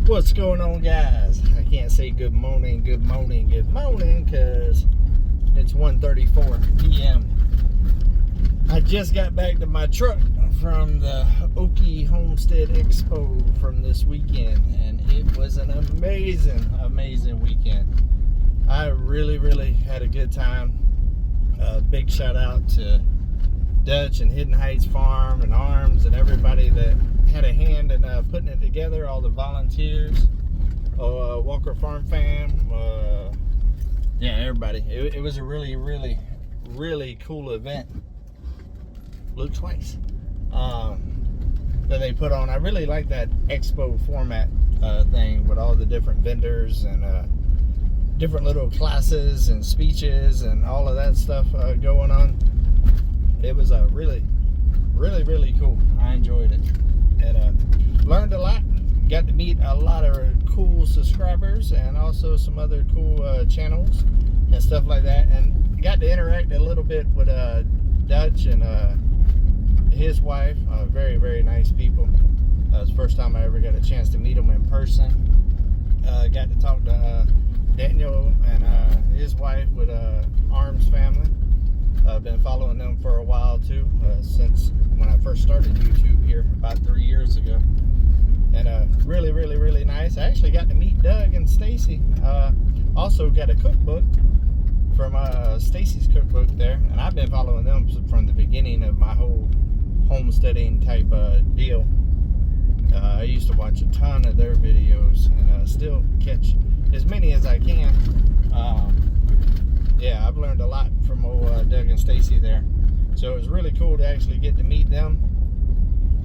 What's going on, guys? I can't say good morning because it's 1:34 p.m. I just got back to my truck from the HOWTO Homestead Expo from this weekend, and it was an amazing weekend. I really had a good time. Big shout out to Dutch and Hidden Heights Farm and Arms and everybody that had a hand in putting it together, all the volunteers, Walker Farm fam, yeah, everybody. It was a really cool event. Look twice. That they put on. I really like that expo format thing with all the different vendors and different little classes and speeches and all of that stuff going on. It was really cool. I enjoyed it and learned a lot. Got to meet a lot of cool subscribers and also some other cool channels and stuff like that, and got to interact a little bit with Dutch and his wife. Very nice people. It was the first time I ever got a chance to meet them in person. Got to talk to Daniel and his wife with Arms family. I've been following them for a while too, since when I first started YouTube here about 3 years ago. And really nice. I actually got to meet Doug and Stacy. Also got a cookbook from Stacy's cookbook there, and I've been following them from the beginning of my whole homesteading type deal. I used to watch a ton of their videos and still catch as many as I can. Yeah, I've learned a lot from old Doug and Stacy there. So it was really cool to actually get to meet them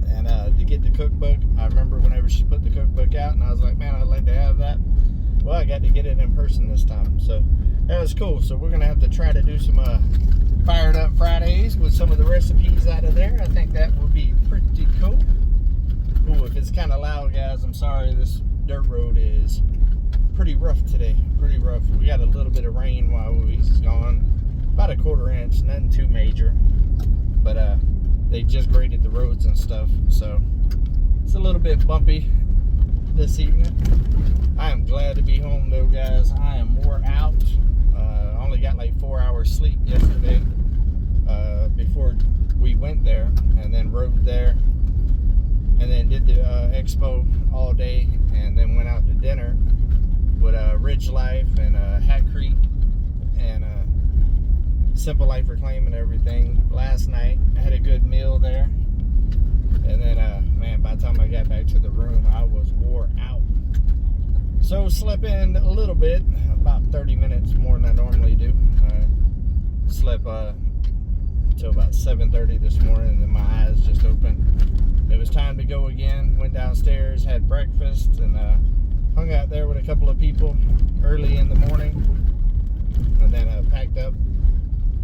and to get the cookbook. I remember whenever she put the cookbook out, and I was like, man, I'd like to have that. Well, I got to get it in person this time, so that was cool. So we're gonna have to try to do some fired up Fridays with some of the recipes out of there. I think that would be pretty cool. Ooh, if it's kind of loud, guys, I'm sorry. This dirt road is pretty rough today. Pretty rough. We got a little bit of rain while we was gone, about a 1/4 inch, nothing too major, but they just graded the roads and stuff, so it's a little bit bumpy this evening. I am glad to be home though, guys. I am wore out. I only got like 4 hours sleep yesterday before we went there, and then rode there, and then did the expo all day, and then went out to dinner with Ridge Life and Hat Creek and Simple Life Reclaim and everything last night. I had a good meal there, and then man, by the time I got back to the room, I was wore out. So slept in a little bit, about 30 minutes more than I normally do. Slept until about 7:30 this morning, and then my eyes just opened. It was time to go again. Went downstairs, had breakfast, and hung out there with a couple of people early in the morning, and then packed up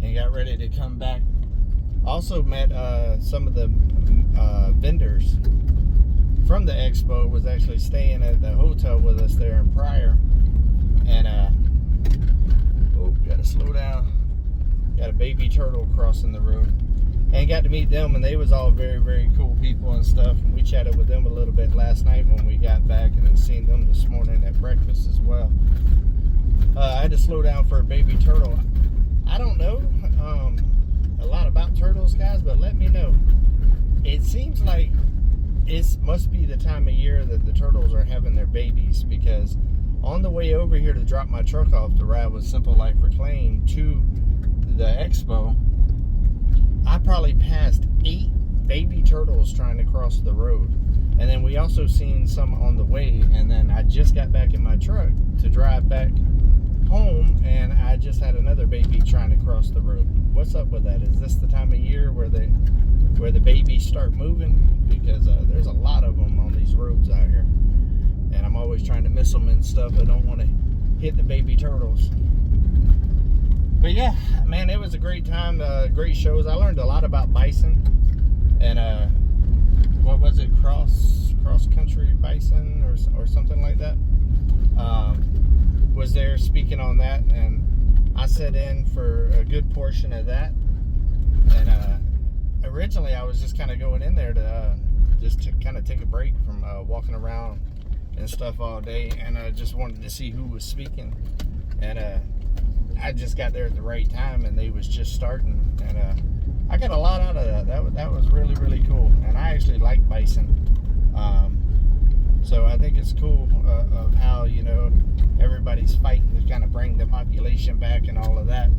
and got ready to come back. Also met some of the vendors from the expo. Was actually staying at the hotel with us there in Pryor, and oh, gotta slow down. Got a baby turtle crossing the road, and got to meet them, and they was all very cool people and stuff, and we chatted with them a little bit last night when we got back, and then seen them this morning at breakfast as well. I had to slow down for a baby turtle. I don't know a lot about turtles, guys, but let me know. It seems like it must be the time of year that the turtles are having their babies, because on the way over here to drop my truck off to ride with Simple Life Reclaim to the expo, I probably passed 8 baby turtles trying to cross the road. And then we also seen some on the way, and then I just got back in my truck to drive back home, and I just had another baby trying to cross the road. What's up with that? Is this the time of year where the babies start moving? Because there's a lot of them on these roads out here, and I'm always trying to miss them and stuff. I don't want to hit the baby turtles. But yeah, man, it was a great time. Great shows. I learned a lot about bison and what was it, cross country bison or something like that. Was there speaking on that, and I sat in for a good portion of that. And originally I was just kind of going in there to just to kind of take a break from walking around and stuff all day, and I just wanted to see who was speaking. And I just got there at the right time, and they was just starting, and I got a lot out of that. That was really, really cool, and I actually like bison. So I think it's cool of how, you know, everybody's fighting to kind of bring the population back and all of that.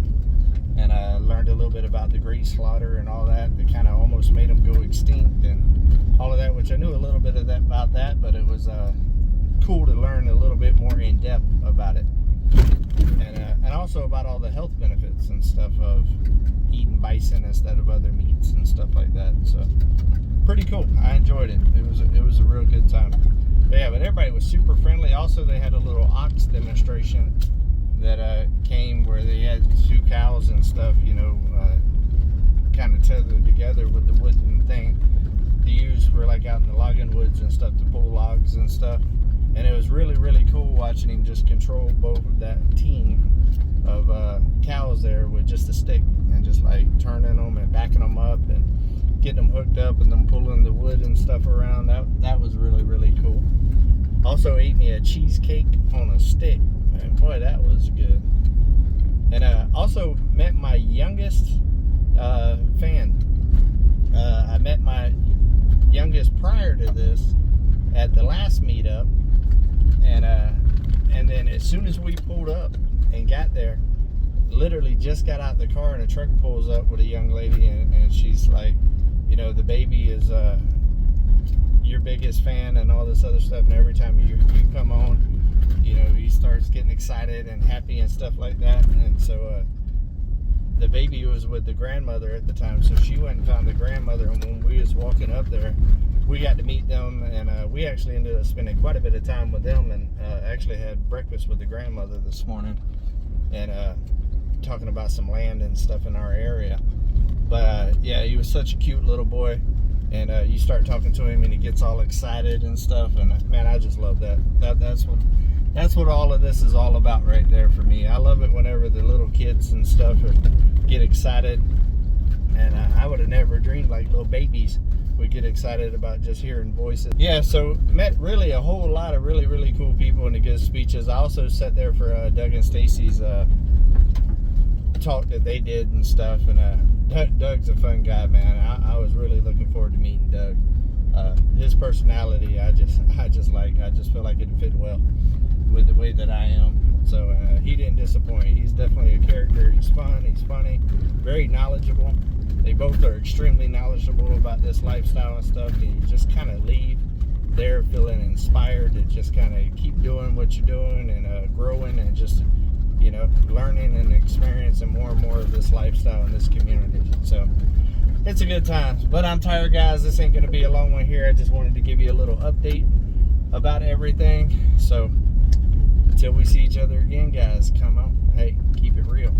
And I learned a little bit about the great slaughter and all that. That kind of almost made them go extinct and all of that, which I knew a little bit of that about that, but it was cool to learn a little bit more in depth about it. And also about all the health benefits and stuff of eating bison instead of other meats and stuff like that. So pretty cool. I enjoyed it. It was a real good time. But yeah, but everybody was super friendly. Also, they had a little ox demonstration that came where they had 2 cows and stuff, you know, kind of tethered together with the wooden thing to use for like out in the logging woods and stuff to pull logs and stuff. And it was really, really cool watching him just control both of that team of cows there with just a stick and just like turning them and backing them up and getting them hooked up and then pulling the wood and stuff around. That was really, really cool. Also ate me a cheesecake on a stick, and boy, that was good. And also met my youngest fan. I met my youngest prior to this at the last meetup, and then as soon as we pulled up and got there, literally just got out the car and a truck pulls up with a young lady, and she's like, you know, the baby is your biggest fan and all this other stuff, and every time you come on, you know, he starts getting excited and happy and stuff like that. And so the baby was with the grandmother at the time, so she went and found the grandmother, and when we was walking up there, we got to meet them, and we actually ended up spending quite a bit of time with them, and actually had breakfast with the grandmother this morning, and talking about some land and stuff in our area. But yeah, he was such a cute little boy, and you start talking to him and he gets all excited and stuff, and man, I just love that. That's what all of this is all about right there for me. I love it whenever the little kids and stuff get excited, and I would have never dreamed like little babies would get excited about just hearing voices. Yeah, so met really a whole lot of really, really cool people and the good speeches. I also sat there for Doug and Stacy's talk that they did and stuff, and Doug's a fun guy, man. I was really looking forward to meeting Doug. His personality, I just feel like it fit well with the way that I am. So he didn't disappoint. He's definitely a character. He's fun, he's funny, very knowledgeable. They both are extremely knowledgeable about this lifestyle and stuff, and you just kind of leave there feeling inspired to just kind of keep doing what you're doing and growing and just, you know, learning and experiencing more and more of this lifestyle in this community. So it's a good time. But I'm tired, guys. This ain't going to be a long one here. I just wanted to give you a little update about everything. So until we see each other again, guys, come on. Hey, keep it real.